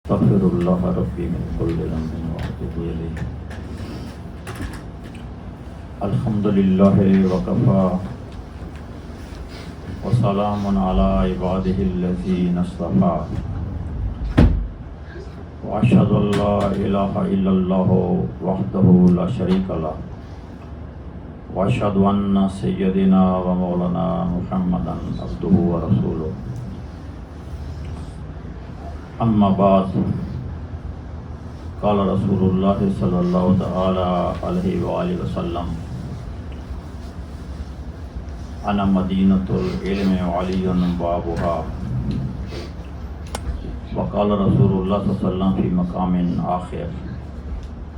استغفر الله ربي من كل ذنب واتوب اليه. الحمد لله وكفى وسلام على عباده الذين اصطفى واشهد ان لا اله الا الله وحده لا شريك له واشهد ان سيدنا ومولانا محمدا عبده ورسوله. اما بعد، قال رسول اللہ صلی اللہ تعالی علیہ وآلہ وسلم: انا مدینۃ العلم وعلی بابها. وقال رسول اللہ صلی اللہ علیہ وسلم فی مقام آخر: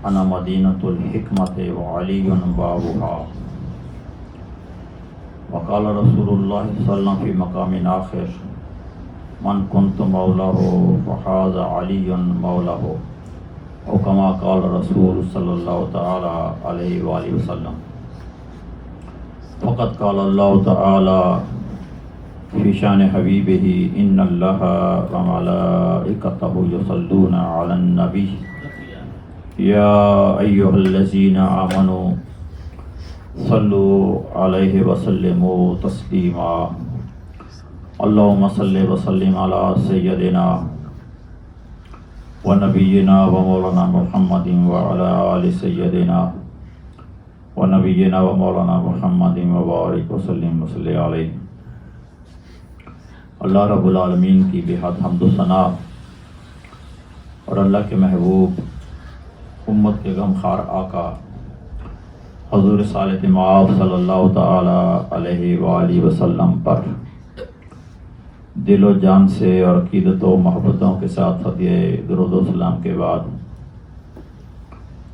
انا مدینۃ الحکمت وعلی بابها. وقال رسول اللہ صلی اللہ علیہ وسلم فی مقام آخر: من کنت مولاه فحاز علی مولاه. او کما قال رسول صلی اللہ تعالی علیہ وآلہ وسلم. فقد قال اللہ تعالی فی شان حبیبہ: ان اللہ وملائکتہ یصلون علی النبی یا ایہا الذین آمنوا صلوا علیہ وسلموا تسلیما. اللہم صلی وسلم علی سیدنا و نبینا و مولانا محمد وعلی آل سیدنا و نبینا و مولانا محمد وبارک وسلم وصلی علیہ. اللہ رب العالمین کی بحد حمد و ثنا اور اللہ کے محبوب امت کے غمخوار آقا حضور صالح مآب صلی اللہ تعالی علیہ وآلہ وسلم پر دل و جان سے اور عقیدت و محبتوں کے ساتھ ہدیہ درود و سلام کے بعد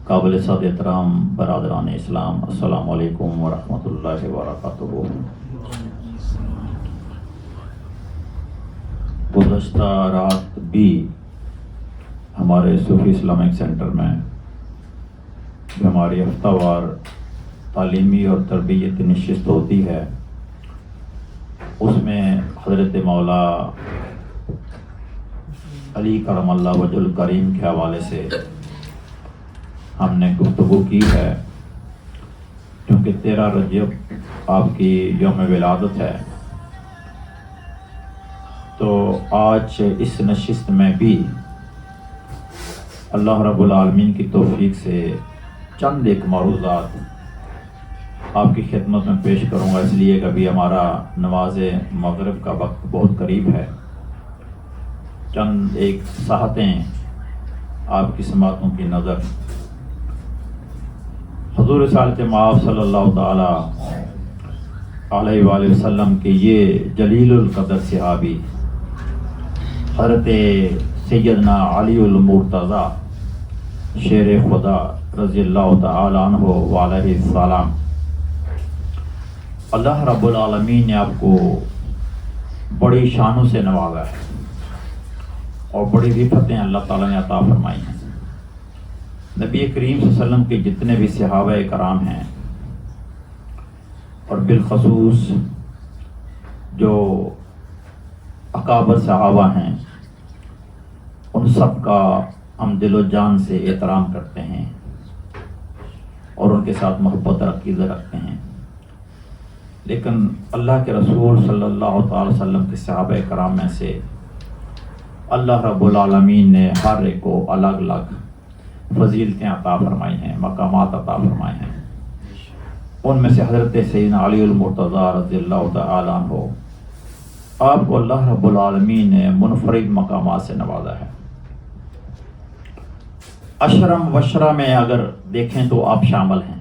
قابل صد احترام برادران اسلام، السلام علیکم ورحمۃ اللہ وبرکاتہ. گزشتہ رات بھی ہمارے صوفی اسلامک سینٹر میں جو ہماری ہفتہ وار تعلیمی اور تربیتی نشست ہوتی ہے، اس میں حضرت مولا علی کرم اللہ وجہ الکریم کے حوالے سے ہم نے گفتگو کی ہے. کیونکہ 13 رجب آپ کی یوم ولادت ہے، تو آج اس نشست میں بھی اللہ رب العالمین کی توفیق سے چند ایک معروضات آپ کی خدمت میں پیش کروں گا، اس لیے کہ ابھی ہمارا نماز مغرب کا وقت بہت قریب ہے. چند ایک ساحتیں آپ کی سماعتوں کی نظر. حضور صالح مآب صلی اللہ تعالی علیہ وآلہ وسلم کے یہ جلیل القدر صحابی حضرت سیدنا علی المرتضی شیر خدا رضی اللہ تعالی عنہ وعلیہ السلام، اللہ رب العالمین نے آپ کو بڑی شانوں سے نوازا ہے اور بڑی رفتیں اللہ تعالیٰ نے عطا فرمائی ہیں. نبی کریم صلی اللہ علیہ وسلم کے جتنے بھی صحابہ کرام ہیں اور بالخصوص جو اکابر صحابہ ہیں، ان سب کا ہم دل و جان سے احترام کرتے ہیں اور ان کے ساتھ محبت اور عقیدہ رکھتے ہیں. لیکن اللہ کے رسول صلی اللہ تعالی وسلم کے صحابہ کرام میں سے اللہ رب العالمین نے ہر ایک کو الگ الگ فضیلتیں عطا فرمائی ہیں، مقامات عطا فرمائے ہیں. ان میں سے حضرت سیدنا علی المرتضی رضی اللہ تعالی عنہ، آپ کو اللہ رب العالمین نے منفرد مقامات سے نوازا ہے. اشرم وشرہ میں اگر دیکھیں تو آپ شامل ہیں.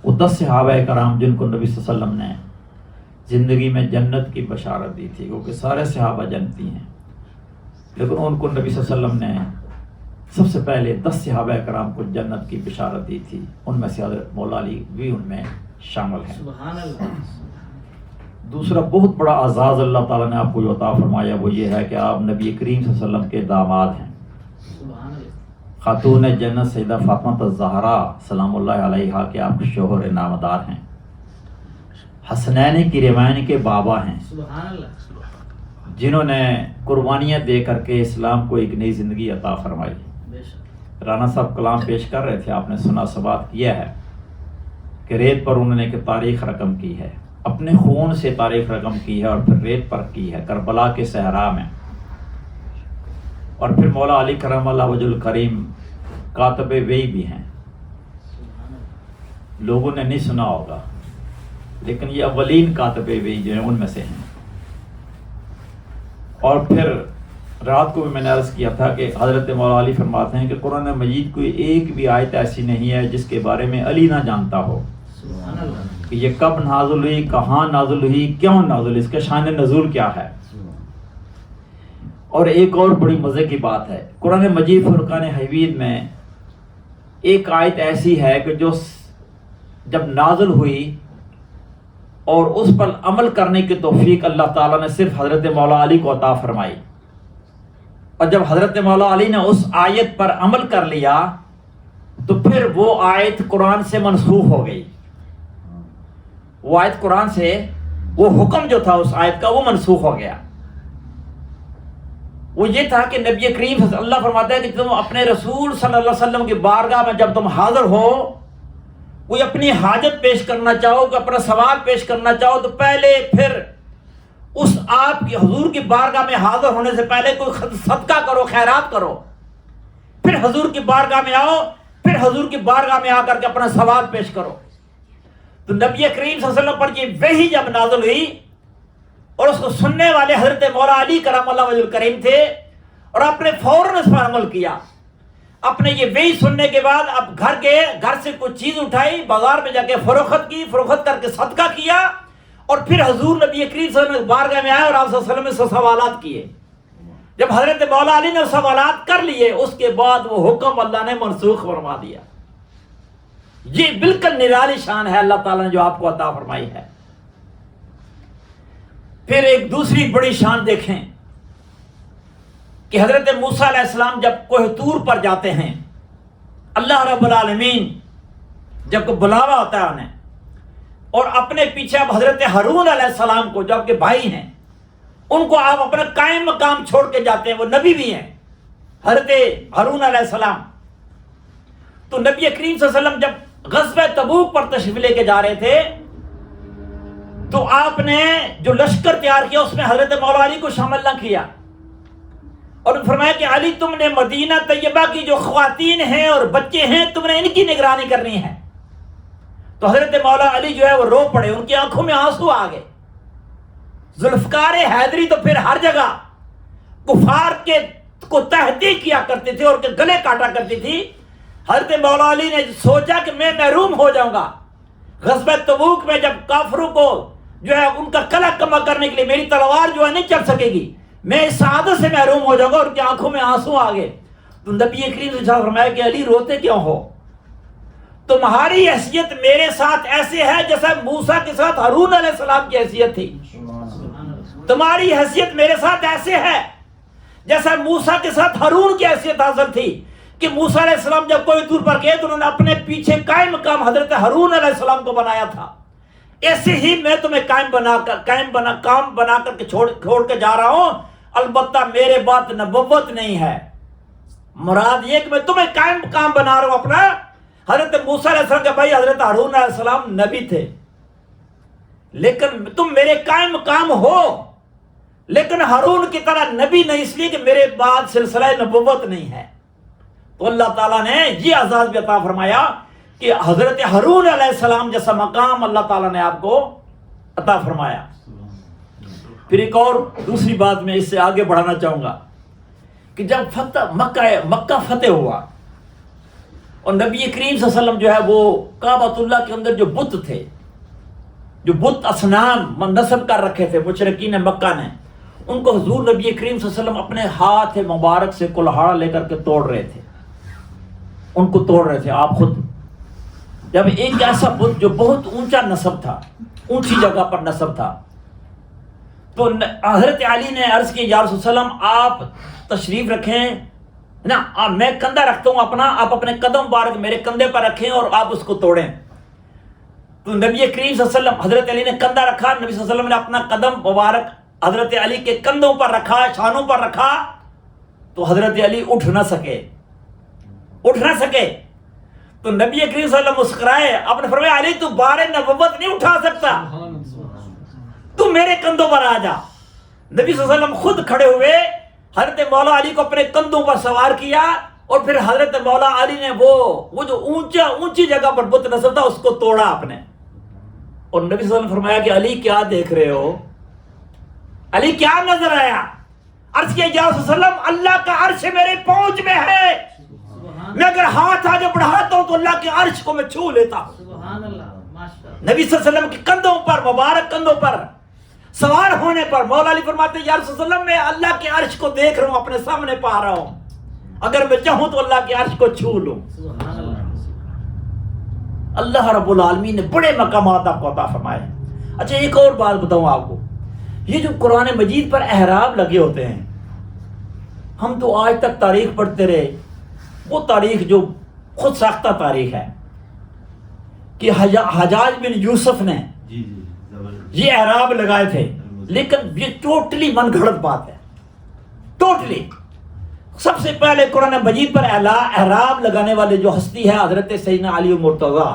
وہ 10 صحابہ کرام جن کو نبی صلی اللہ علیہ وسلم نے زندگی میں جنت کی بشارت دی تھی، کیونکہ سارے صحابہ جنتی ہیں، لیکن ان کو نبی صلی اللہ علیہ وسلم نے سب سے پہلے 10 صحابہ کرام کو جنت کی بشارت دی تھی. ان میں سے حضرت مولا علی بھی ان میں شامل ہیں. سبحان اللہ. دوسرا بہت بڑا اعزاز اللہ تعالیٰ نے آپ کو جو عطا فرمایا وہ یہ ہے کہ آپ نبی کریم صلی اللہ علیہ وسلم کے داماد ہیں. خاتون جنت سیدہ فاطمہ الزہرا سلام اللہ علیہا کے آپ شوہر نامدار ہیں. حسنین کی ریوائن کے بابا ہیں. سبحان اللہ. جنہوں نے قربانیاں دے کر کے اسلام کو ایک نئی زندگی عطا فرمائی. رانا صاحب کلام پیش کر رہے تھے، آپ نے سنا سماعت کیا ہے کہ ریت پر انہوں نے کہ تاریخ رقم کی ہے، اپنے خون سے تاریخ رقم کی ہے اور پھر ریت پر کی ہے کربلا کے صحرا میں. اور پھر مولا علی کرم اللہ وجہ الکریم کاتب وحی بھی ہیں. لوگوں نے نہیں سنا ہوگا لیکن یہ اولین کاتب وحی جو ہیں ان میں سے ہیں. اور پھر رات کو بھی میں نے عرض کیا تھا کہ حضرت مولا علی فرماتے ہیں کہ قرآن مجید کوئی ایک بھی آیت ایسی نہیں ہے جس کے بارے میں علی نہ جانتا ہو کہ یہ کب نازل ہوئی، کہاں نازل ہوئی، کیوں نازل ہوئی، اس کا شان نزول کیا ہے. اور ایک اور بڑی مزے کی بات ہے، قرآن مجید فرقان حمید میں ایک آیت ایسی ہے کہ جو جب نازل ہوئی اور اس پر عمل کرنے کی توفیق اللہ تعالیٰ نے صرف حضرت مولا علی کو عطا فرمائی. اور جب حضرت مولا علی نے اس آیت پر عمل کر لیا تو پھر وہ آیت قرآن سے منسوخ ہو گئی. وہ آیت قرآن سے، وہ حکم جو تھا اس آیت کا وہ منسوخ ہو گیا. وہ یہ تھا کہ نبی کریم صلی اللہ علیہ وسلم، اللہ فرماتا ہے کہ تم اپنے رسول صلی اللہ علیہ وسلم کی بارگاہ میں جب تم حاضر ہو، کوئی اپنی حاجت پیش کرنا چاہو، کوئی اپنا سوال پیش کرنا چاہو تو پہلے پھر اس آپ کی حضور کی بارگاہ میں حاضر ہونے سے پہلے کوئی صدقہ کرو، خیرات کرو، پھر حضور کی بارگاہ میں آؤ، پھر حضور کی بارگاہ میں آ کر کے اپنا سوال پیش کرو. تو نبی کریم صلی اللہ علیہ وسلم پر یہ وحی جب نازل ہوئی اور اس کو سننے والے حضرت مولا علی کرم اللہ وجہ الکریم تھے اور آپ نے فوراً اس پر عمل کیا. اپنے یہ وحی سننے کے بعد اب گھر سے کوئی چیز اٹھائی، بازار میں جا کے فروخت کی، فروخت کر کے صدقہ کیا اور پھر حضور نبی کریم صلی اللہ علیہ وسلم بارگاہ میں آئے اور آپ صلی اللہ علیہ وسلم سے سوالات کیے. جب حضرت مولا علی نے سوالات کر لیے اس کے بعد وہ حکم اللہ نے منسوخ فرما دیا. یہ بالکل نرالی شان ہے اللہ تعالیٰ نے جو آپ کو عطا فرمائی ہے. پھر ایک دوسری بڑی شان دیکھیں کہ حضرت موسیٰ علیہ السلام جب کوہ طور پر جاتے ہیں، اللہ رب العالمین جب کو بلاوا ہوتا ہے انہیں، اور اپنے پیچھے اب حضرت ہارون علیہ السلام کو جو آپ کے بھائی ہیں ان کو آپ اپنا قائم مقام چھوڑ کے جاتے ہیں. وہ نبی بھی ہیں حضرت ہارون علیہ السلام. تو نبی کریم صلی اللہ علیہ وسلم جب غزوہ تبوک پر تشریف لے کے جا رہے تھے تو آپ نے جو لشکر تیار کیا اس میں حضرت مولا علی کو شامل نہ کیا اور فرمایا کہ علی تم نے مدینہ طیبہ کی جو خواتین ہیں اور بچے ہیں تم نے ان کی نگرانی کرنی ہے. تو حضرت مولا علی جو ہے وہ رو پڑے، ان کی آنکھوں میں آنسو آ گئے. ذوالفقار حیدری تو پھر ہر جگہ کفار کے کو تہدید کیا کرتے تھے اور کے گلے کاٹا کرتی تھی. حضرت مولا علی نے سوچا کہ میں محروم ہو جاؤں گا غزوہ تبوک میں، جب کافروں کو جو ہے ان کا قلع کما کرنے کے لیے میری تلوار جو ہے نہیں چل سکے گی، میں اس سعادت سے محروم ہو جاؤں گا. اور ان کی آنکھوں میں آنسو آ گئے. تو نبی کریم صلی اللہ علیہ وسلم نے فرمایا کہ علی روتے کیوں ہو؟ تمہاری حیثیت میرے ساتھ ایسے ہے جیسا موسیٰ کے ساتھ ہارون علیہ السلام کی حیثیت تھی. تمہاری حیثیت میرے ساتھ ایسے ہے جیسا موسیٰ کے ساتھ ہارون کی حیثیت حاصل تھی کہ موسیٰ علیہ السلام جب کوئی دور پر گئے تو انہوں نے اپنے پیچھے قائم مقام حضرت ہارون علیہ السلام کو بنایا تھا. ایسے ہی میں تمہیں قائم بنا کر کے چھوڑ کے جا رہا ہوں. البتہ میرے بات نبوت نہیں ہے، مراد یہ کہ میں تمہیں قائم مقام بنا رہا ہوں اپنا. حضرت موسیٰ علیہ السلام کے بھائی حضرت ہارون علیہ السلام نبی تھے لیکن تم میرے قائم مقام ہو، لیکن ہارون کی طرح نبی نہیں، اس لیے کہ میرے بعد سلسلہ نبوت نہیں ہے. تو اللہ تعالیٰ نے یہ اعزاز بھی عطا فرمایا کہ حضرت ہارون علیہ السلام جیسا مقام اللہ تعالیٰ نے آپ کو عطا فرمایا. پھر ایک اور دوسری بات میں اس سے آگے بڑھانا چاہوں گا کہ جب مکہ فتح ہوا اور نبی کریم صلی اللہ علیہ وسلم جو ہے وہ کعبۃ اللہ کے اندر جو بت تھے، جو بت اصنام نصب کر رکھے تھے مشرکین مکہ نے، ان کو حضور نبی کریم صلی اللہ علیہ وسلم اپنے ہاتھ مبارک سے کلہاڑا لے کر کے توڑ رہے تھے. ان کو توڑ رہے تھے آپ خود. جب ایک ایسا بت جو بہت اونچا نصب تھا، اونچی جگہ پر نصب تھا، تو حضرت علی نے عرض کی یا رسول اللہ علیہ وسلم آپ تشریف رکھیں نا، میں کندھا رکھتا ہوں اپنا، آپ اپنے قدم مبارک میرے کندھے پر رکھیں اور آپ اس کو توڑیں. تو نبی کریم صلی اللہ علیہ وسلم حضرت علی نے کندھا رکھا، نبی صلی اللہ علیہ وسلم نے اپنا قدم مبارک حضرت علی کے کندھوں پر رکھا، شانوں پر رکھا، تو حضرت علی اٹھ نہ سکے، تو نبی کریم صلی اللہ علیہ وسلم مسکرائے، آپ نے فرمایا علی تو بار نبوت نہیں اٹھا سکتا، تو میرے کندھوں پر آ جا۔ نبی صلی اللہ علیہ وسلم خود کھڑے ہوئے، حضرت مولا علی کو اپنے کندھوں پر سوار کیا، اور پھر حضرت مولا علی نے وہ جو اونچی جگہ پر بت نصب تھا اس کو توڑا اپنے، اور نبی صلی اللہ علیہ وسلم نے فرمایا کہ علی کیا دیکھ رہے ہو؟ علی کیا نظر آیا؟ عرض کیا یا رسول اللہ، اللہ کا عرش میرے پہنچ میں ہے، میں اگر ہاتھ آگے بڑھاتا ہوں تو اللہ کے عرش کو میں چھو لیتا ہوں۔ سبحان اللہ، ماشاءاللہ۔ نبی صلی اللہ علیہ وسلم کے کندھوں پر، مبارک کندھوں پر سوار ہونے پر مولا علی فرماتے ہیں یا رسول اللہ میں اللہ کے عرش کو دیکھ رہا ہوں، اپنے سامنے پا رہا ہوں، اگر میں چاہوں تو اللہ کے عرش کو چھو لوں۔ سبحان اللہ۔ اللہ رب العالمین نے بڑے مقامات آپ کو عطا فرمائے۔ اچھا ایک اور بات بتاؤں آپ کو، یہ جو قرآن مجید پر احراب لگے ہوتے ہیں، ہم تو آج تک تاریخ پڑھتے رہے، وہ تاریخ جو خود ساختہ تاریخ ہے کہ حجاج بن یوسف نے یہ احراب لگائے تھے، لیکن یہ ٹوٹلی من گھڑت بات ہے، ٹوٹلی۔ سب سے پہلے قرآن مجید پر احراب لگانے والے جو ہستی ہے حضرت سیدنا علی مرتضیٰ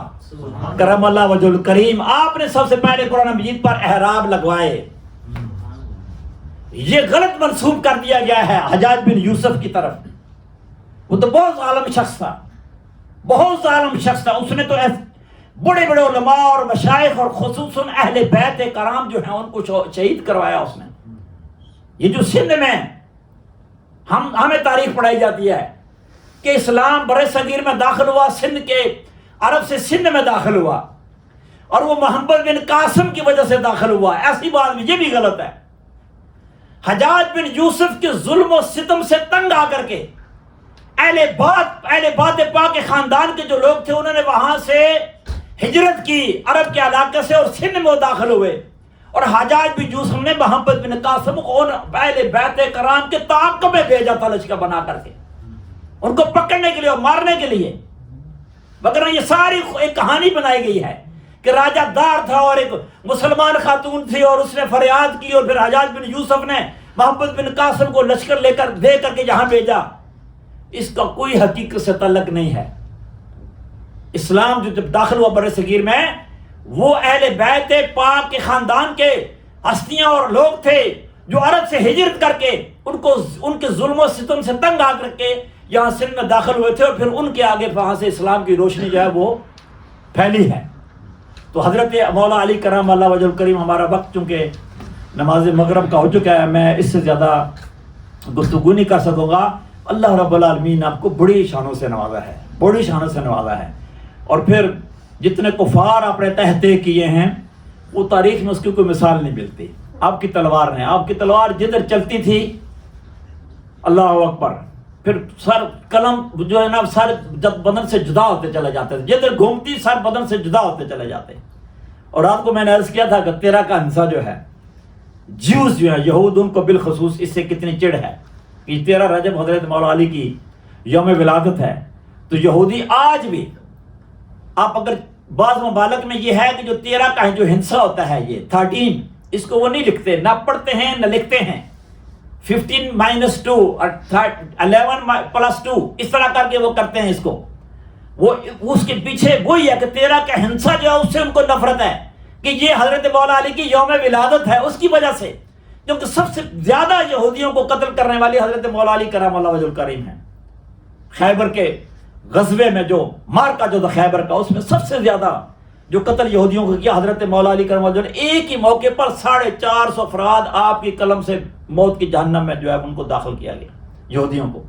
کرم اللہ وجہ الکریم، آپ نے سب سے پہلے قرآن مجید پر احراب لگوائے۔ یہ غلط منسوب کر دیا گیا ہے حجاج بن یوسف کی طرف، وہ تو بہت ظالم شخص تھا، بہت ظالم شخص تھا، اس نے تو بڑے بڑے علماء اور مشائخ اور خصوصاً اہل بیت کرام جو ہیں ان کو شہید کروایا اس نے۔ یہ جو سندھ میں ہمیں تاریخ پڑھائی جاتی ہے کہ اسلام بر صغیر میں داخل ہوا، سندھ کے عرب سے سندھ میں داخل ہوا، اور وہ محمد بن قاسم کی وجہ سے داخل ہوا، ایسی بات بھی، یہ بھی غلط ہے۔ حجاج بن یوسف کے ظلم و ستم سے تنگ آ کر کے اہل بات پاک کے خاندان کے جو لوگ تھے انہوں نے وہاں سے ہجرت کی، عرب کے علاقے سے، اور سندھ میں داخل ہوئے، اور حجاج بن یوسف نے محمد بن قاسم کو ان اہل بیت کرام کے تعاقب میں بھیجا تھا لشکر بنا کر کے، ان کو پکڑنے کے لیے اور مارنے کے لیے۔ مگر یہ ساری ایک کہانی بنائی گئی ہے کہ راجہ دار تھا اور ایک مسلمان خاتون تھی، اور اس نے فریاد کی، اور پھر حجاج بن یوسف نے محمد بن قاسم کو لشکر دے کر کے یہاں بھیجا۔ اس کا کوئی حقیقت سے تعلق نہیں ہے۔ اسلام جو جب داخل ہوا بر صغیر میں، وہ اہل بیت پاک کے خاندان کے ہستیاں اور لوگ تھے جو عرب سے ہجرت کر کے ان کے ظلم و ستم سے تنگ آ کر کے یہاں سندھ میں داخل ہوئے تھے، اور پھر ان کے آگے وہاں سے اسلام کی روشنی جو ہے وہ پھیلی ہے۔ تو حضرت مولا علی کرم اللہ وجہ الکریم، ہمارا وقت چونکہ نماز مغرب کا ہو چکا ہے، میں اس سے زیادہ گفتگو نہیں کر سکوں گا۔ اللہ رب العالمین آپ کو بڑی شانوں سے نوازا ہے، بڑی شانوں سے نوازا ہے، اور پھر جتنے کفار آپ نے تہتے کیے ہیں وہ تاریخ میں اس کی کوئی مثال نہیں ملتی۔ آپ کی تلوار نے، آپ کی تلوار جدھر چلتی تھی اللہ اکبر، پھر سر قلم جو ہے نا سر جب بدن سے جدا ہوتے چلے جاتے تھے، جدھر گھومتی سر بدن سے جدا ہوتے چلے جاتے۔ اور آپ کو میں نے عرض کیا تھا کہ 13 کا ہنسا جو ہے، جیوز جو ہے یہود، ان کو بالخصوص اس سے کتنی چڑ ہے کہ 13 رجب حضرت مولا علی کی یوم ولادت ہے، تو یہودی آج بھی، آپ اگر بعض ممالک میں یہ ہے کہ جو 13 کا جو ہنسا ہوتا ہے، یہ 13، اس کو وہ نہیں لکھتے، نہ پڑھتے ہیں نہ لکھتے ہیں، 15-2 اور 11+2 اس طرح کر کے وہ کرتے ہیں اس کو۔ وہ اس کے پیچھے وہی ہے کہ 13 کا ہنسا جو ہے اس سے ان کو نفرت ہے کہ یہ حضرت مولا علی کی یوم ولادت ہے، اس کی وجہ سے، کیونکہ سب سے زیادہ یہودیوں کو قتل کرنے والی حضرت مولا علی کرم اللہ وجہ الکریم ہے۔ خیبر کے غزوے میں جو مارکا جو تھا خیبر کا، اس میں سب سے زیادہ جو قتل یہودیوں کو کیا حضرت مولا علی کرم اللہ، ایک ہی موقع پر 450 افراد آپ کی قلم سے موت کی جہنم میں جو ہے ان کو داخل کیا گیا، یہودیوں کو۔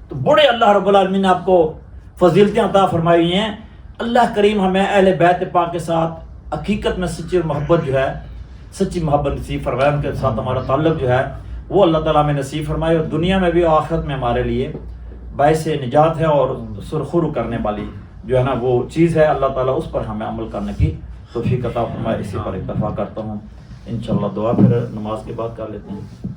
تو بڑے اللہ رب العالمین نے آپ کو فضیلتیں عطا فرمائی ہوئی ہیں۔ اللہ کریم ہمیں اہل بیت پاک کے ساتھ حقیقت میں سچی محبت جو ہے، سچی محبت نصیب فرمائے، ان کے ساتھ ہمارا تعلق جو ہے وہ اللہ تعالیٰ میں نصیب فرمائے، اور دنیا میں بھی اور آخرت میں ہمارے لیے باعث نجات ہے اور سرخرو کرنے والی جو ہے نا وہ چیز ہے۔ اللہ تعالیٰ اس پر ہمیں عمل کرنے کی توفیق عطا فرمائے۔ اسی پر اکتفا کرتا ہوں، انشاءاللہ دعا پھر نماز کے بعد کر لیتے ہیں۔